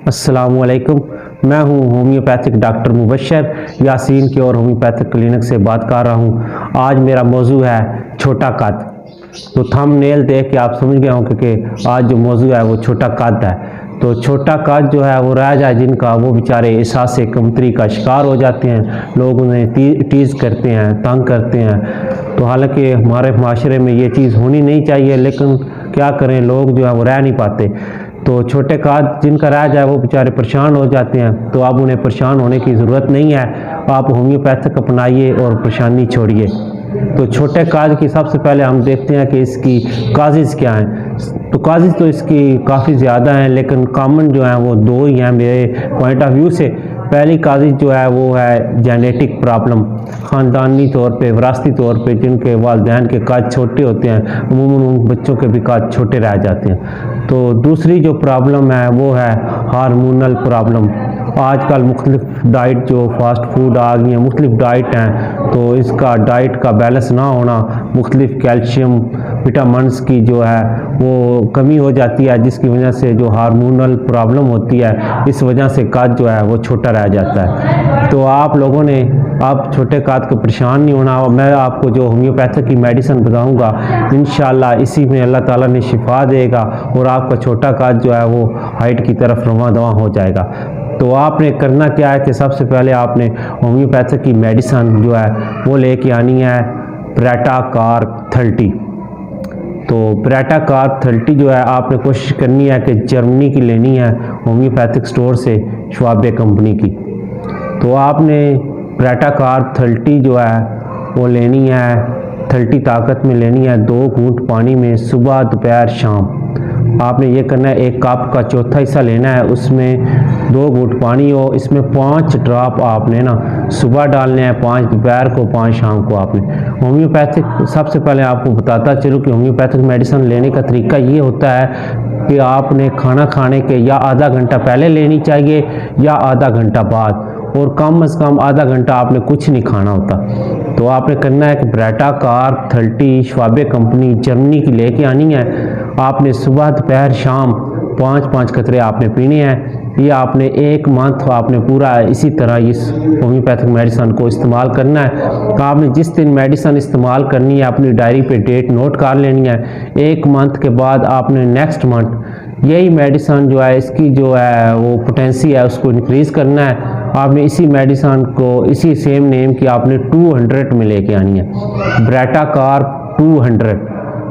अस्सलामुअलैकुम। मैं हूं होम्योपैथिक डॉक्टर मुबशर यासीन की और होम्योपैथिक क्लिनिक से बात कर रहा हूं। आज मेरा मौजू है छोटा कद। तो थंबनेल देख के आप समझ गए होंगे कि आज जो मौजू है वो छोटा कद है। तो छोटा कद जो है वो रह जाए जिनका, वो बेचारे एहसास कमतरी का शिकार हो जाते हैं। लोग उन्हें टीज़ करते हैं, तंग करते हैं। तो हालांकि हमारे माशरे में ये चीज़ होनी नहीं चाहिए, लेकिन क्या करें, लोग जो है वो रह नहीं पाते। तो छोटे कद जिनका रह जाए वो बेचारे परेशान हो जाते हैं। तो अब उन्हें परेशान होने की ज़रूरत नहीं है, आप होम्योपैथिक अपनाइए और परेशानी छोड़िए। तो छोटे कद की सबसे पहले हम देखते हैं कि इसकी काजेज़ क्या हैं। तो काजेज़ तो इसकी काफ़ी ज़्यादा हैं, लेकिन कॉमन जो हैं वो दो ही हैं मेरे पॉइंट ऑफ व्यू से। पहली काजेज़ जो है वो है जेनेटिक प्रॉब्लम, ख़ानदानी तौर पे, विरासती तौर पे जिनके वालिदैन के कद छोटे होते हैं, अमूमन उन बच्चों के भी कद छोटे रह जाते हैं। तो दूसरी जो प्रॉब्लम है वो है हार्मोनल प्रॉब्लम। आजकल मुख्तलिफ डाइट जो फास्ट फूड आ गई हैं, मुख्तलिफ डाइट हैं, तो इसका डाइट का बैलेंस ना होना, मुख्तलिफ कैल्शियम विटामिन्स की जो है वो कमी हो जाती है, जिसकी वजह से जो हार्मोनल प्रॉब्लम होती है, इस वजह से कद जो है वो छोटा रह जाता है। तो आप लोगों ने आप छोटे कद को परेशान नहीं होना। मैं आपको जो होम्योपैथिक की मेडिसिन बताऊंगा, इंशाल्लाह इसी में अल्लाह ताला ने शिफा देगा और आपका छोटा कद जो है वो हाइट की तरफ रवां दवा हो जाएगा। तो आपने करना क्या है कि सबसे पहले आपने होम्योपैथिक की मेडिसिन जो है वो लेके आनी है ब्रेटाकार्ब 30। तो ब्रेटाकार्ब 30 जो है आपने कोशिश करनी है कि जर्मनी की लेनी है, होम्योपैथिक स्टोर से, श्वाबे कंपनी की। तो आपने ब्रेटाकार्ब 30 जो है वो लेनी है, 30 ताकत में लेनी है। 2 घूंट पानी में सुबह दोपहर शाम आपने ये करना है। 1 कप का चौथा हिस्सा लेना है, उसमें 2 घूंट पानी हो, इसमें 5 ड्रॉप आपने ना सुबह डालने हैं, 5 दोपहर को, 5 शाम को। आपने होम्योपैथिक, सबसे पहले आपको बताता चलूँ कि होम्योपैथिक मेडिसिन लेने का तरीका ये होता है कि आपने खाना खाने के या आधा घंटा पहले लेनी चाहिए या आधा घंटा बाद, और कम से कम आधा घंटा आपने कुछ नहीं खाना होता। तो आपने करना है कि ब्रेटाकार्ब 30 श्वाबे कंपनी जर्मनी की लेके आनी है। आपने सुबह दोपहर शाम 5-5 कतरे आपने पीने हैं। ये आपने 1 मंथ आपने पूरा इसी तरह इस होम्योपैथिक मेडिसिन को इस्तेमाल करना है। आपने जिस दिन मेडिसिन इस्तेमाल करनी है अपनी डायरी पे डेट नोट कर लेनी है। 1 मंथ के बाद आपने नेक्स्ट मंथ यही मेडिसिन जो है, इसकी जो है वो पोटेंसी है उसको इंक्रीज़ करना है। आपने इसी मेडिसिन को इसी सेम नेम की आपने 200 में लेके आनी है, ब्रेटाकार्ब 200।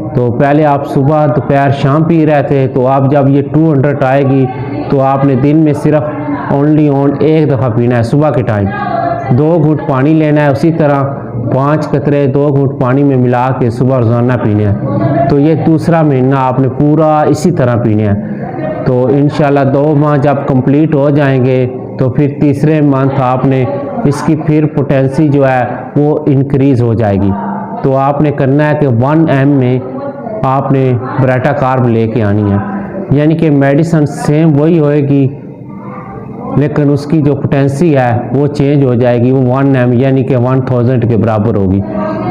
तो पहले आप सुबह दोपहर शाम पी रहे थे, तो आप जब ये 200 आएगी तो आपने दिन में सिर्फ ओनली एक दफ़ा पीना है, सुबह के टाइम। 2 घूंट पानी लेना है, उसी तरह 5 कतरे 2 घूंट पानी में मिला के सुबह रोज़ाना पीने हैं। तो ये दूसरा महीना आपने पूरा इसी तरह पीने हैं। तो इंशाल्लाह 2 माह जब कंप्लीट हो जाएंगे तो फिर तीसरे मंथ आपने इसकी फिर पोटेंसी जो है वो इंक्रीज़ हो जाएगी। तो आपने करना है कि 1 ml में आपने ब्रेटाकार्ब लेके आनी है, यानी कि मेडिसिन सेम वही होएगी, लेकिन उसकी जो पोटेंसी है वो चेंज हो जाएगी। वो 1 ml यानी कि 1000 के बराबर होगी।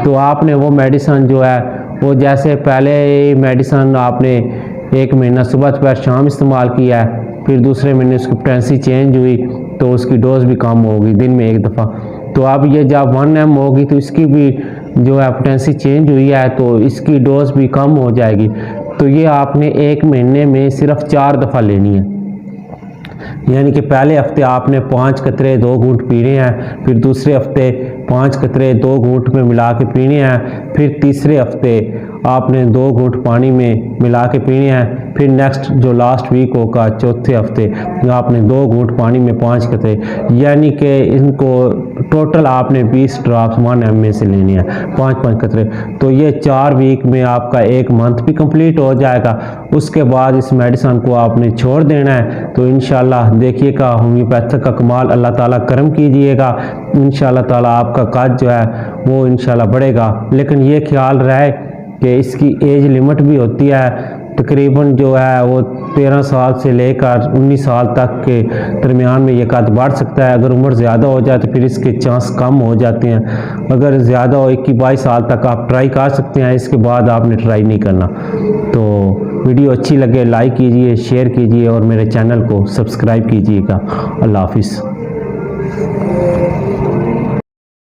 तो आपने वो मेडिसिन जो है वो, जैसे पहले मेडिसिन आपने 1 महीना सुबह दोपहर शाम इस्तेमाल किया है, फिर दूसरे महीने उसकी पोटेंसी चेंज हुई तो उसकी डोज भी कम होगी, दिन में 1 दफ़ा। तो अब ये जब 1 ml होगी तो इसकी भी जो है पोटेंसी चेंज हुई है, तो इसकी डोज भी कम हो जाएगी। तो ये आपने 1 महीने में सिर्फ 4 दफ़ा लेनी है, यानी कि पहले हफ्ते आपने 5 कतरे 2 घूंट पीने हैं, फिर दूसरे हफ्ते 5 कतरे 2 घूंट में मिला के पीने हैं, फिर तीसरे हफ्ते आपने 2 घूंट पानी में मिला के पीने हैं, फिर नेक्स्ट जो लास्ट वीक होगा चौथे हफ्ते आपने 2 घूंट पानी में 5 कतरे, यानी कि इनको टोटल आपने 20 ड्रॉप्स 1 ml से लेने हैं, 5-5 कतरे। तो ये 4 वीक में आपका 1 मंथ भी कंप्लीट हो जाएगा। उसके बाद इस मेडिसिन को आपने छोड़ देना है। तो इंशाल्लाह देखिएगा होम्योपैथिक का कमाल, अल्लाह ताला करम कीजिएगा, इंशाल्लाह ताला आपका कद जो है वो इंशाल्लाह बढ़ेगा। लेकिन ये ख्याल रहे कि इसकी एज लिमिट भी होती है, तकरीबन जो है वो 13 साल से लेकर 19 साल तक के दरमियान में ये कद बढ़ सकता है। अगर उम्र ज़्यादा हो जाए तो फिर इसके चांस कम हो जाते हैं। अगर ज़्यादा हो 21-22 साल तक आप ट्राई कर सकते हैं, इसके बाद आपने ट्राई नहीं करना। तो वीडियो अच्छी लगे लाइक कीजिए, शेयर कीजिए और मेरे चैनल को सब्सक्राइब कीजिएगा। अल्लाह हाफिज़।